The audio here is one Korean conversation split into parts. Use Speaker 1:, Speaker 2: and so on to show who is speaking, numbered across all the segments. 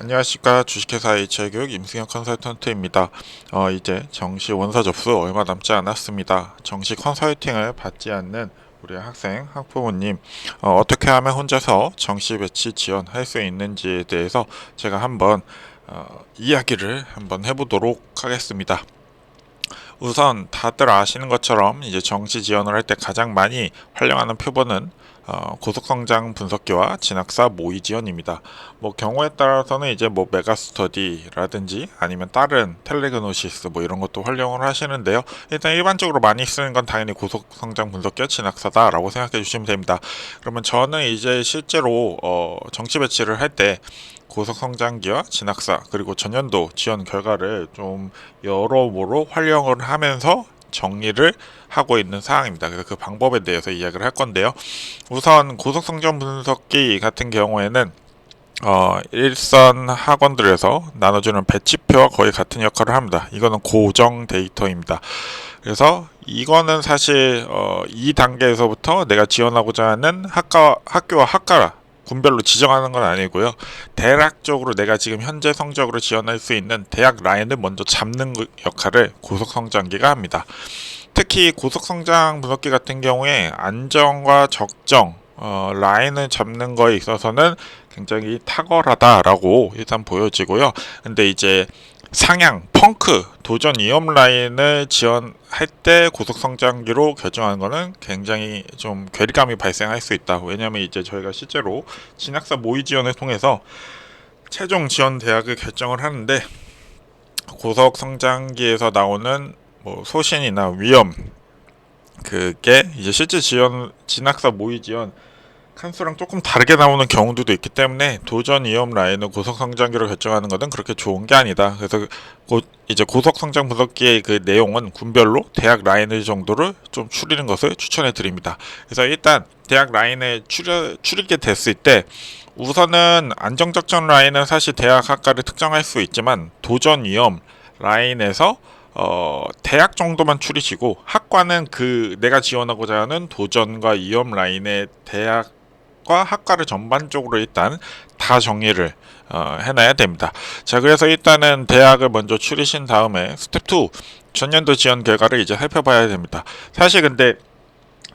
Speaker 1: 안녕하십니까. 주식회사 HI교육 임승현 컨설턴트입니다. 이제 정시 원서 접수 얼마 남지 않았습니다. 정시 컨설팅을 받지 않는 우리 학생, 학부모님 어떻게 하면 혼자서 정시 배치 지원할 수 있는지에 대해서 제가 한번 이야기를 한번 해보도록 하겠습니다. 우선 다들 아시는 것처럼 이제 정시 지원을 할 때 가장 많이 활용하는 표본은 고속성장 분석기와 진학사 모의 지원입니다. 뭐 경우에 따라서는 이제 뭐 메가스터디라든지 아니면 다른 텔레그노시스 뭐 이런 것도 활용을 하시는데요. 일단 일반적으로 많이 쓰는 건 당연히 고속성장 분석기와 진학사다라고 생각해 주시면 됩니다. 그러면 저는 이제 실제로 정시 배치를 할 때 고속성장기와 진학사 그리고 전년도 지원 결과를 좀 여러모로 활용을 하면서 정리를 하고 있는 사항입니다. 그래서 그 방법에 대해서 이야기를 할 건데요. 우선 고속성장 분석기 같은 경우에는 일선 학원들에서 나눠주는 배치표와 거의 같은 역할을 합니다. 이거는 고정 데이터입니다. 그래서 이거는 사실 이 단계에서부터 내가 지원하고자 하는 학교와 학과라 군별로 지정하는 건 아니고요. 대략적으로 내가 지금 현재 성적으로 지원할 수 있는 대학 라인을 먼저 잡는 역할을 고속성장기가 합니다. 특히 고속성장 분석기 같은 경우에 안정과 적정 라인을 잡는 거에 있어서는 굉장히 탁월하다라고 일단 보여지고요. 근데 이제 상향, 펑크, 도전 위험 라인을 지원할 때 고속성장기로 결정하는 것은 굉장히 좀 괴리감이 발생할 수 있다. 왜냐하면 이제 저희가 실제로 진학사 모의 지원을 통해서 최종 지원 대학을 결정을 하는데 고속성장기에서 나오는 뭐 소신이나 위험 그게 이제 실제 지원 진학사 모의 지원 칸수랑 조금 다르게 나오는 경우도 있기 때문에 도전 위험 라인을 고속성장기로 결정하는 것은 그렇게 좋은 게 아니다. 그래서 이제 고속성장 분석기의 그 내용은 군별로 대학 라인을 정도를 좀 추리는 것을 추천해 드립니다. 그래서 일단 대학 라인을 추리게 됐을 때 우선은 안정적정 라인은 사실 대학 학과를 특정할 수 있지만 도전 위험 라인에서 대학 정도만 추리시고 학과는 그 내가 지원하고자 하는 도전과 위험 라인의 대학과 학과를 전반적으로 일단 다 정리를 해놔야 됩니다. 자, 그래서 일단은 대학을 먼저 추리신 다음에 스텝 2 전년도 지원 결과를 이제 살펴봐야 됩니다. 사실 근데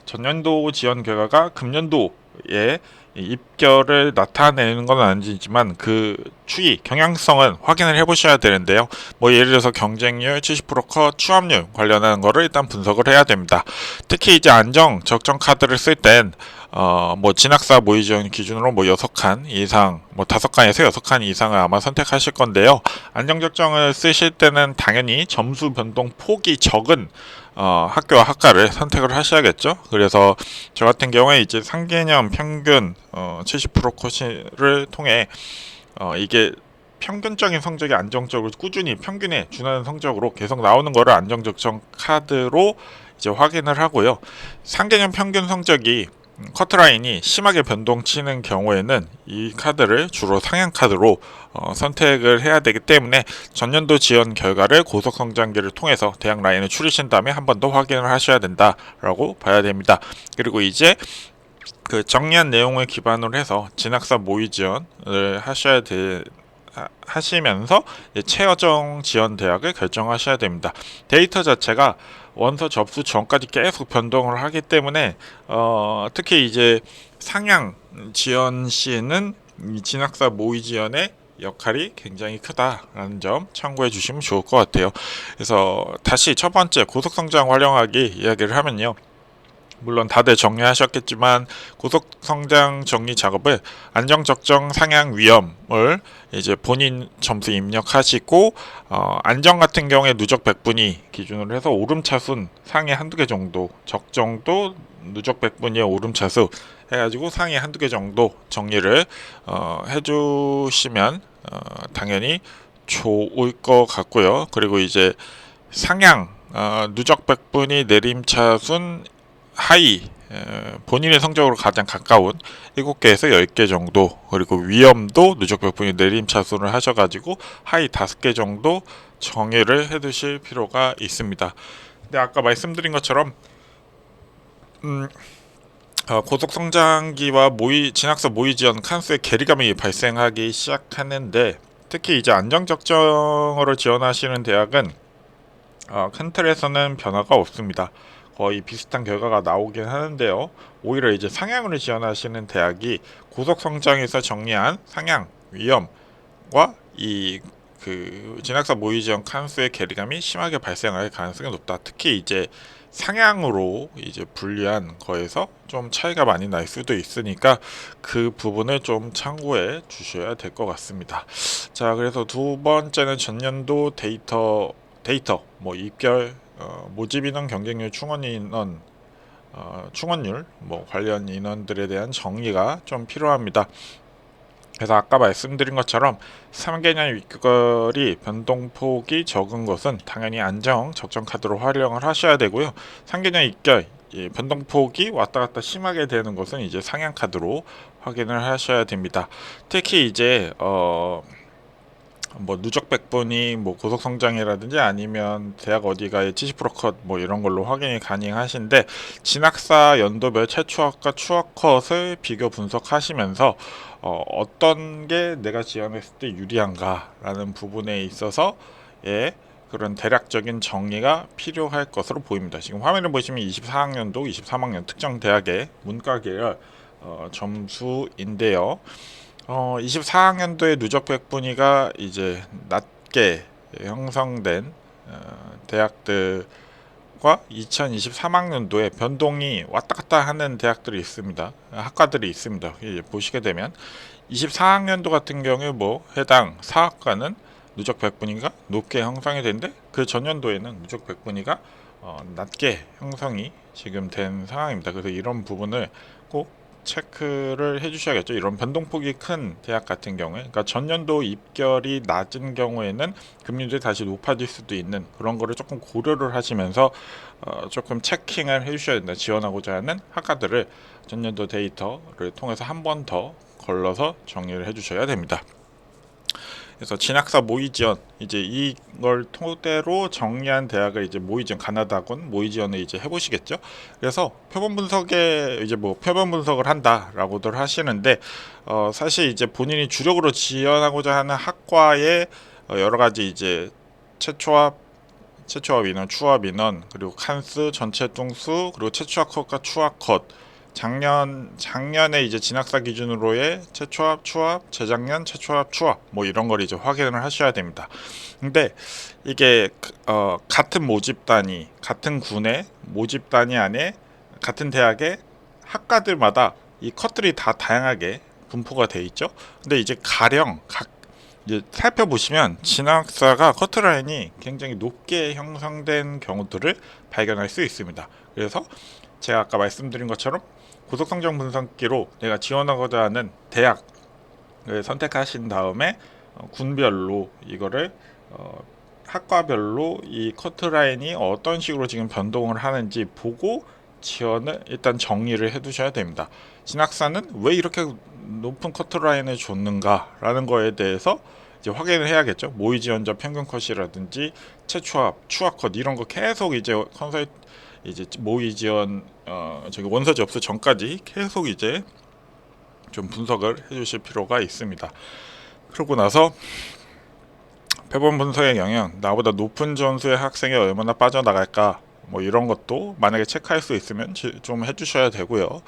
Speaker 1: 전년도 지원 결과가 금년도에 입결을 나타내는 건 아니지만 그 추이, 경향성은 확인을 해보셔야 되는데요. 뭐 예를 들어서 경쟁률, 70%컷, 취업률 관련한 거를 일단 분석을 해야 됩니다. 특히 이제 안정, 적정 카드를 쓸 땐 뭐 진학사 모의 지원 기준으로 뭐 6칸 이상, 뭐 5칸에서 6칸 이상을 아마 선택하실 건데요. 안정 적정을 쓰실 때는 당연히 점수 변동 폭이 적은 학교와 학과를 선택을 하셔야겠죠. 그래서 저 같은 경우에 이제 상개념 평균 70% 컷을 통해 이게 평균적인 성적이 안정적으로 꾸준히 평균에 준하는 성적으로 계속 나오는 거를 안정적정 카드로 이제 확인을 하고요. 상개념 평균 성적이 커트라인이 심하게 변동치는 경우에는 이 카드를 주로 상향 카드로 선택을 해야 되기 때문에 전년도 지원 결과를 고속성장기를 통해서 대학 라인을 추리신 다음에 한 번 더 확인을 하셔야 된다라고 봐야 됩니다. 그리고 이제 그 정리한 내용을 기반으로 해서 진학사 모의 지원을 하시면서 최여정 지원 대학을 결정하셔야 됩니다. 데이터 자체가 원서 접수 전까지 계속 변동을 하기 때문에 특히 이제 상향 지원 시에는 이 진학사 모의 지원의 역할이 굉장히 크다라는 점 참고해 주시면 좋을 것 같아요. 그래서 다시 첫 번째 고속성장 활용하기 이야기를 하면요. 물론 다들 정리하셨겠지만 고속성장 정리 작업을 안정 적정 상향 위험을 이제 본인 점수 입력하시고 안정 같은 경우에 누적 100분위 기준으로 해서 오름차순 상위 한두 개 정도 적정도 누적 100분위의 오름차수 해가지고 상위 한두 개 정도 정리를 해주시면 당연히 좋을 것 같고요. 그리고 이제 상향 누적 100분위 내림차순 하이 본인의 성적으로 가장 가까운 7개에서 10개 정도 그리고 위험도 누적 100분위 내림차순을 하셔가지고 하이 5개 정도 정의를 해두실 필요가 있습니다. 근데 아까 말씀드린 것처럼 고속성장기와 진학사 모의 지원 칸수의 괴리감이 발생하기 시작하는데 특히 이제 안정적정으로 지원하시는 대학은 큰 틀에서는 변화가 없습니다. 거의 비슷한 결과가 나오긴 하는데요. 오히려 이제 상향으로 지원하시는 대학이 고속 성장에서 정리한 상향 위험과 이 진학사 모의 지원 칸수의 괴리감이 심하게 발생할 가능성이 높다. 특히 이제 상향으로 이제 분리한 거에서 좀 차이가 많이 날 수도 있으니까 그 부분을 좀 참고해 주셔야 될 것 같습니다. 자, 그래서 두 번째는 전년도 데이터 뭐 입결 모집 인원 경쟁률 충원 인원 충원율 뭐 관련 인원들에 대한 정리가 좀 필요합니다. 그래서 아까 말씀드린 것처럼 3개년 윗결이 변동폭이 적은 것은 당연히 안정 적정 카드로 활용을 하셔야 되고요. 3개년 윗결 변동폭이 왔다 갔다 심하게 되는 것은 이제 상향 카드로 확인을 하셔야 됩니다. 특히 이제 뭐 누적 백분이 뭐 고속 성장이라든지 아니면 대학 어디가의 70%컷 뭐 이런 걸로 확인이 가능하신데 진학사 연도별 최추학과 추학컷을 비교 분석하시면서 어떤 게 내가 지원했을 때 유리한가라는 부분에 있어서 그런 대략적인 정리가 필요할 것으로 보입니다. 지금 화면을 보시면 24학년도, 23학년 특정 대학의 문과 계열 점수인데요. 24학년도에 누적 백분위가 이제 낮게 형성된 대학들과 2023학년도에 변동이 왔다 갔다 하는 대학들이 있습니다. 학과들이 있습니다. 이제 보시게 되면 24학년도 같은 경우에 뭐 해당 사학과는 누적 백분위가 높게 형성이 되는데 그 전년도에는 누적 백분위가 낮게 형성이 지금 된 상황입니다. 그래서 이런 부분을 꼭 체크를 해주셔야겠죠. 이런 변동폭이 큰 대학 같은 경우에, 그러니까 전년도 입결이 낮은 경우에는 금리들이 다시 높아질 수도 있는 그런 거를 조금 고려를 하시면서 조금 체킹을 해주셔야 된다. 지원하고자 하는 학과들을 전년도 데이터를 통해서 한 번 더 걸러서 정리를 해주셔야 됩니다. 그래서 진학사 모의 지원 이제 이걸 토대로 정리한 대학을 이제 모의 지원 가나다군 모의 지원을 이제 해보시겠죠. 그래서 표본 분석에 이제 뭐 표본 분석을 한다라고들 하시는데 사실 이제 본인이 주력으로 지원하고자 하는 학과의 여러 가지 이제 최초합 인원, 추합 인원, 그리고 칸수, 전체 뚱수, 그리고 최초합 컷과 추합 컷. 작년에 이제 진학사 기준으로의 최초합, 추합, 재작년 최초합, 추합 뭐 이런 걸 이제 확인을 하셔야 됩니다. 근데 이게 같은 모집 단위, 같은 군의 모집 단위 안에 같은 대학의 학과들마다 이 컷들이 다 다양하게 분포가 돼 있죠. 근데 이제 가령 이제 살펴보시면 진학사가 커트라인이 굉장히 높게 형성된 경우들을 발견할 수 있습니다. 그래서 제가 아까 말씀드린 것처럼 고속성장 분석기로 내가 지원하고자 하는 대학을 선택하신 다음에 군별로 이거를 학과별로 이 커트라인이 어떤 식으로 지금 변동을 하는지 보고 지원을 일단 정리를 해 두셔야 됩니다. 진학사는 왜 이렇게 높은 커트라인을 줬는가 라는 거에 대해서 이제 확인을 해야겠죠. 모의 지원자 평균 컷이라든지 최초합, 추합 컷 이런 거 계속 이제 이제 모의 지원 저기 원서 접수 전까지 계속 이제 좀 분석을 해주실 필요가 있습니다. 그러고 나서 표본 분석의 영향, 나보다 높은 점수의 학생이 얼마나 빠져나갈까 뭐 이런 것도 만약에 체크할 수 있으면 좀 해주셔야 되고요.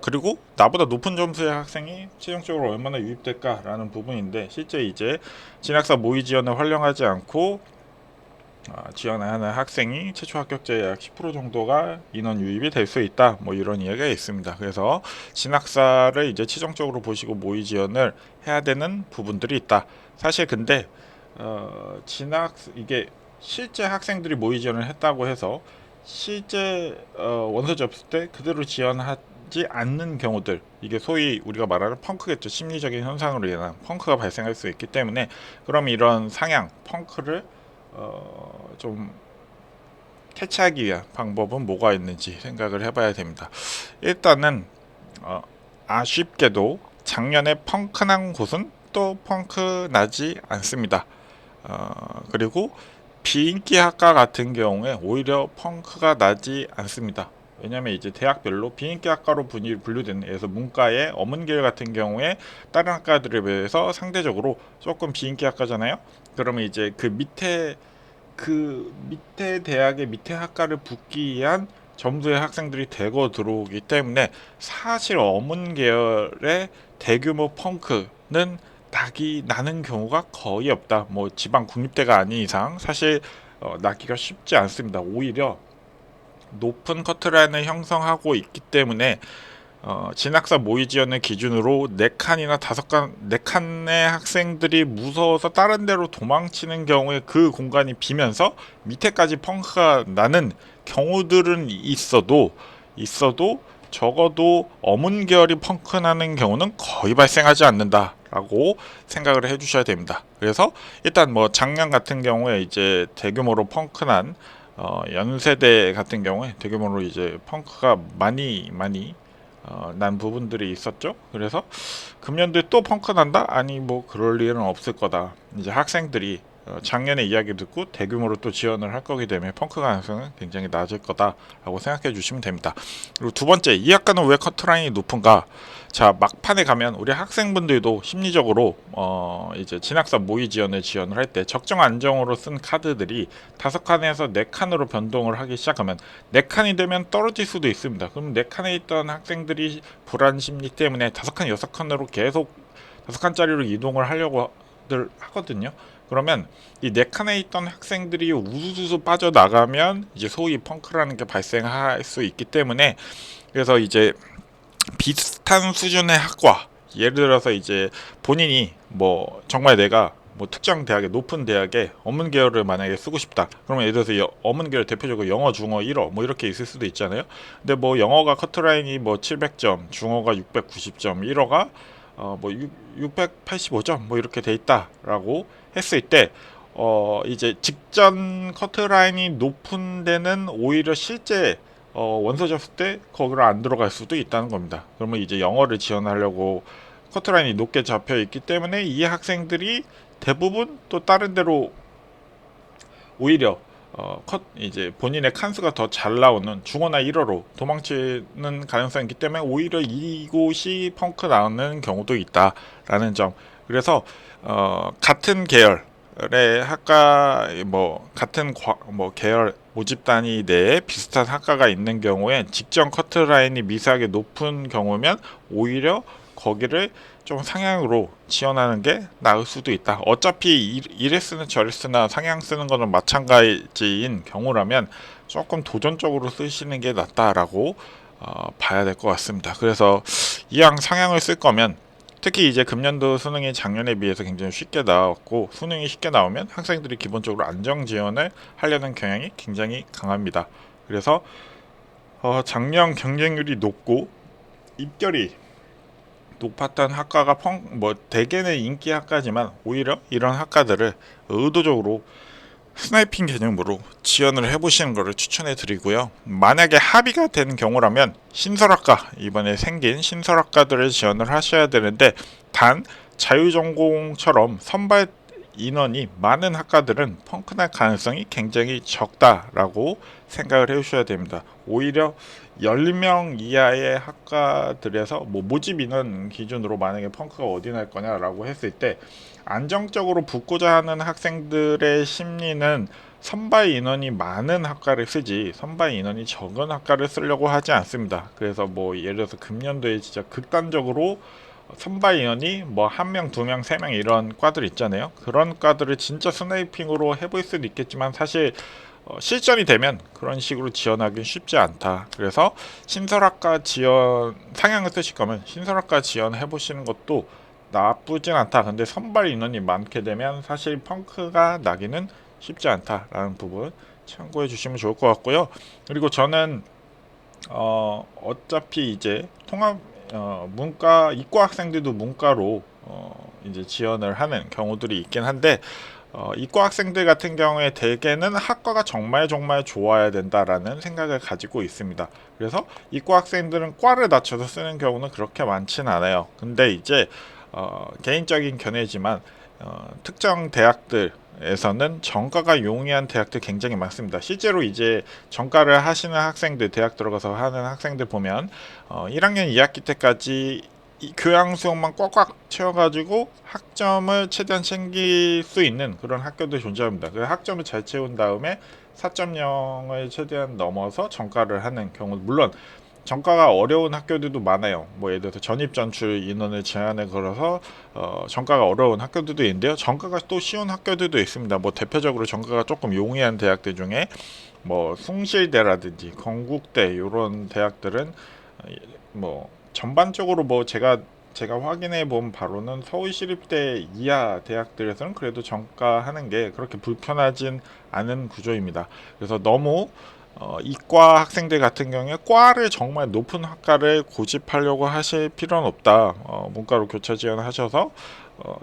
Speaker 1: 그리고 나보다 높은 점수의 학생이 최종적으로 얼마나 유입될까라는 부분인데 실제 이제 진학사 모의 지원을 활용하지 않고 지원하는 학생이 최초 합격자의 약 10% 정도가 인원 유입이 될 수 있다. 뭐 이런 이야기가 있습니다. 그래서 진학사를 이제 최종적으로 보시고 모의 지원을 해야 되는 부분들이 있다. 사실 근데 이게 실제 학생들이 모의 지원을 했다고 해서 실제 원서 접수 때 그대로 지원하지 않는 경우들, 이게 소위 우리가 말하는 펑크겠죠. 심리적인 현상으로 인한 펑크가 발생할 수 있기 때문에 그럼 이런 상향 펑크를 좀 캐치하기 위한 방법은 뭐가 있는지 생각을 해봐야 됩니다. 일단은 아쉽게도 작년에 펑크 난 곳은 또 펑크 나지 않습니다. 그리고 비인기 학과 같은 경우에 오히려 펑크가 나지 않습니다. 왜냐하면 이제 대학별로 비인기 학과로 분류되는, 그래서 문과의 어문계열 같은 경우에 다른 학과들에 비해서 상대적으로 조금 비인기 학과잖아요. 그러면 이제 그 밑에 대학의 밑에 학과를 붙기 위한 점수의 학생들이 대거 들어오기 때문에 사실 어문 계열의 대규모 펑크는 낙이 나는 경우가 거의 없다. 뭐 지방 국립대가 아닌 이상 사실 나기가 쉽지 않습니다. 오히려 높은 커트라인을 형성하고 있기 때문에 진학사 모의 지원을 기준으로 4칸이나 5칸, 4칸의 학생들이 무서워서 다른 데로 도망치는 경우에 그 공간이 비면서 밑에까지 펑크가 나는 경우들은 있어도 적어도 어문계열이 펑크 나는 경우는 거의 발생하지 않는다라고 생각을 해주셔야 됩니다. 그래서 일단 뭐 작년 같은 경우에 이제 대규모로 펑크난 연세대 같은 경우에 대규모로 이제 펑크가 많이 난 부분들이 있었죠. 그래서 금년도에 또 펑크 난다? 아니 뭐 그럴 일은 없을 거다. 이제 학생들이 작년에 이야기 듣고 대규모로 또 지원을 할 거기 때문에 펑크 가능성은 굉장히 낮을 거다라고 생각해 주시면 됩니다. 그리고 두 번째, 이 학과는 왜 커트라인이 높은가? 자, 막판에 가면 우리 학생분들도 심리적으로 이제 진학사 모의 지원을 할 때 적정 안정으로 쓴 카드들이 5칸에서 4칸으로 변동을 하기 시작하면 4칸이 되면 떨어질 수도 있습니다. 그럼 4칸에 있던 학생들이 불안 심리 때문에 5칸, 6칸으로 계속 5칸짜리로 이동을 하려고 하거든요. 그러면 이 4칸에 있던 학생들이 우수수 빠져나가면 이제 소위 펑크라는 게 발생할 수 있기 때문에, 그래서 이제 비슷한 수준의 학과, 예를 들어서 이제 본인이 뭐 정말 내가 뭐 특정 대학에, 높은 대학에 어문 계열을 만약에 쓰고 싶다. 그러면 예를 들어서 어문 계열 대표적으로 영어, 중어 1어 뭐 이렇게 있을 수도 있잖아요. 근데 뭐 영어가 커트라인이 뭐 700점, 중어가 690점, 1어가 뭐 685점 뭐 이렇게 돼 있다라고 했을 때 이제 직전 커트라인이 높은 데는 오히려 실제 원서 줬을 때 거기로 안 들어갈 수도 있다는 겁니다. 그러면 이제 영어를 지원하려고 커트라인이 높게 잡혀 있기 때문에 이 학생들이 대부분 또 다른 데로 오히려 이제 본인의 칸수가 더 잘 나오는 중어나 1어로 도망치는 가능성이 있기 때문에 오히려 이곳이 펑크 나오는 경우도 있다라는 점. 그래서 같은 계열의 학과, 뭐 같은 뭐 계열 모집 단위 내에 비슷한 학과가 있는 경우에 직전 커트라인이 미세하게 높은 경우면 오히려 거기를 좀 상향으로 지원하는 게 나을 수도 있다. 어차피 이래 쓰는 저래 쓰나 상향 쓰는 거는 마찬가지인 경우라면 조금 도전적으로 쓰시는 게 낫다라고 봐야 될 것 같습니다. 그래서 이왕 상향을 쓸 거면 특히 이제 금년도 수능이 작년에 비해서 굉장히 쉽게 나왔고, 수능이 쉽게 나오면 학생들이 기본적으로 안정 지원을 하려는 경향이 굉장히 강합니다. 그래서 작년 경쟁률이 높고 입결이 높았던 학과가 뭐 대개는 인기 학과지만 오히려 이런 학과들을 의도적으로 스나이핑 개념으로 지원을 해보시는 것을 추천해 드리고요. 만약에 합의가 되는 경우라면 신설학과, 이번에 생긴 신설학과들을 지원을 하셔야 되는데, 단 자유전공처럼 선발 인원이 많은 학과들은 펑크날 가능성이 굉장히 적다라고 생각을 해주셔야 됩니다. 오히려 10명 이하의 학과들에서 뭐 모집 인원 기준으로 만약에 펑크가 어디 날 거냐라고 했을 때 안정적으로 붙고자 하는 학생들의 심리는 선발 인원이 많은 학과를 쓰지 선발 인원이 적은 학과를 쓰려고 하지 않습니다. 그래서 뭐 예를 들어서 금년도에 진짜 극단적으로 선발 인원이 뭐 1명, 2명, 3명 이런 과들 있잖아요. 그런 과들을 진짜 스나이핑으로 해볼 수도 있겠지만 사실 실전이 되면 그런 식으로 지원하기는 쉽지 않다. 그래서 신설학과 지원 상향을 쓰실 거면 신설학과 지원 해보시는 것도 나쁘진 않다. 근데 선발 인원이 많게 되면 사실 펑크가 나기는 쉽지 않다라는 부분 참고해 주시면 좋을 것 같고요. 그리고 저는 어차피 이제 통합 문과 이과 학생들도 문과로 이제 지원을 하는 경우들이 있긴 한데 이과 학생들 같은 경우에 대개는 학과가 정말 좋아야 된다라는 생각을 가지고 있습니다. 그래서 이과 학생들은 과를 낮춰서 쓰는 경우는 그렇게 많지는 않아요. 근데 이제 개인적인 견해지만 특정 대학들 에서는 정가가 용이한 대학들 굉장히 많습니다. 실제로 이제 정가를 하시는 학생들, 대학 들어가서 하는 학생들 보면 1학년 2학기 때까지 이 교양 수업만 꽉꽉 채워가지고 학점을 최대한 챙길 수 있는 그런 학교도 존재합니다. 그 학점을 잘 채운 다음에 4.0을 최대한 넘어서 정가를 하는 경우, 물론 정가가 어려운 학교들도 많아요. 뭐 예를 들어서 전입 전출 인원을 제한에 걸어서 정가가 어려운 학교들도 있는데요. 정가가 또 쉬운 학교들도 있습니다. 뭐 대표적으로 정가가 조금 용이한 대학들 중에 뭐 숭실대라든지 건국대 이런 대학들은 뭐 전반적으로 뭐 제가 확인해 본 바로는 서울시립대 이하 대학들에서는 그래도 정가하는 게 그렇게 불편하진 않은 구조입니다. 그래서 너무 이과 학생들 같은 경우에 과를 정말 높은 학과를 고집하려고 하실 필요는 없다. 문과로 교차 지원하셔서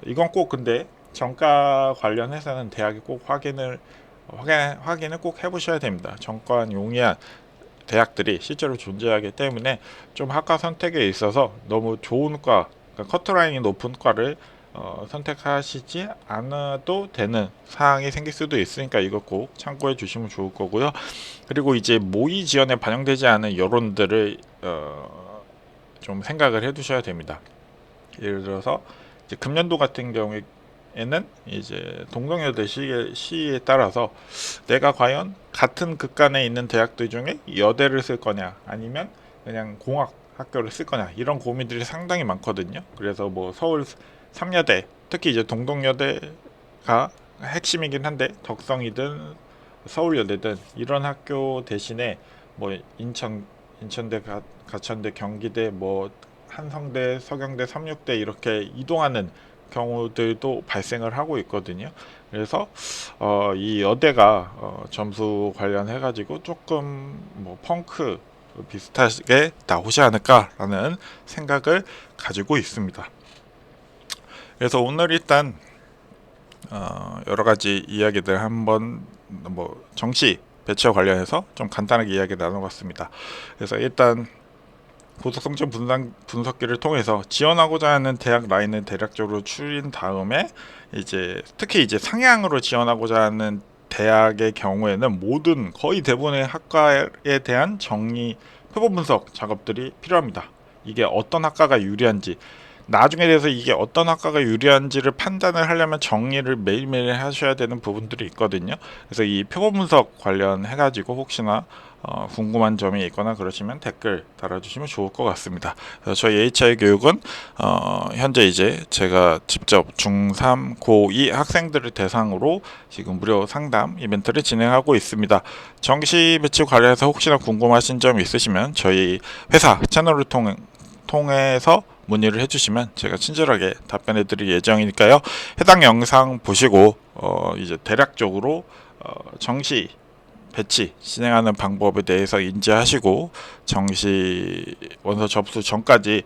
Speaker 1: 이건 꼭 근데 정가 관련해서는 대학이 꼭 확인을 꼭 해보셔야 됩니다. 정관 용이한 대학들이 실제로 존재하기 때문에 좀 학과 선택에 있어서 너무 좋은 과, 그러니까 커트라인이 높은 과를 선택하시지 않아도 되는 사항이 생길 수도 있으니까 이거 꼭 참고해 주시면 좋을 거고요. 그리고 이제 모의 지원에 반영되지 않은 여론들을 좀 생각을 해 두셔야 됩니다. 예를 들어서 이제 금년도 같은 경우에는 이제 동성여대 시에 따라서 내가 과연 같은 극간에 있는 대학들 중에 여대를 쓸 거냐 아니면 그냥 공학 학교를 쓸 거냐 이런 고민들이 상당히 많거든요. 그래서 뭐 서울 3여대 특히 이제 동덕여대가 핵심이긴 한데 덕성이든 서울여대든 이런 학교 대신에 뭐 인천대 가천대 경기대 뭐 한성대 서경대 삼육대 이렇게 이동하는 경우들도 발생을 하고 있거든요. 그래서 이 여대가 점수 관련해 가지고 조금 뭐 펑크 비슷하게 나오지 않을까라는 생각을 가지고 있습니다. 그래서 오늘 일단 여러 가지 이야기들 한번 뭐 정시 배치와 관련해서 좀 간단하게 이야기를 나눠봤습니다. 그래서 일단 고속성적 분석기를 통해서 지원하고자 하는 대학 라인을 대략적으로 추린 다음에 이제 특히 이제 상향으로 지원하고자 하는 대학의 경우에는 모든 거의 대부분의 학과에 대한 정리 표본 분석 작업들이 필요합니다. 이게 어떤 학과가 유리한지 나중에 대해서 이게 어떤 학과가 유리한지를 판단을 하려면 정리를 매일매일 하셔야 되는 부분들이 있거든요. 그래서 이 표본 분석 관련해가지고 혹시나 궁금한 점이 있거나 그러시면 댓글 달아주시면 좋을 것 같습니다. 그래서 저희 HI 교육은 현재 이제 제가 직접 중3, 고2 학생들을 대상으로 지금 무료 상담 이벤트를 진행하고 있습니다. 정시 배치 관련해서 혹시나 궁금하신 점 있으시면 저희 회사 채널을 통해서 문의를 해주시면 제가 친절하게 답변해 드릴 예정이니까요. 해당 영상 보시고 이제 대략적으로 정시 배치 진행하는 방법에 대해서 인지하시고 정시 원서 접수 전까지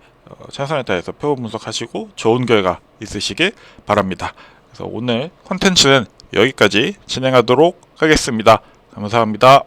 Speaker 1: 최선을 다해서 표본 분석하시고 좋은 결과 있으시길 바랍니다. 그래서 오늘 콘텐츠는 여기까지 진행하도록 하겠습니다. 감사합니다.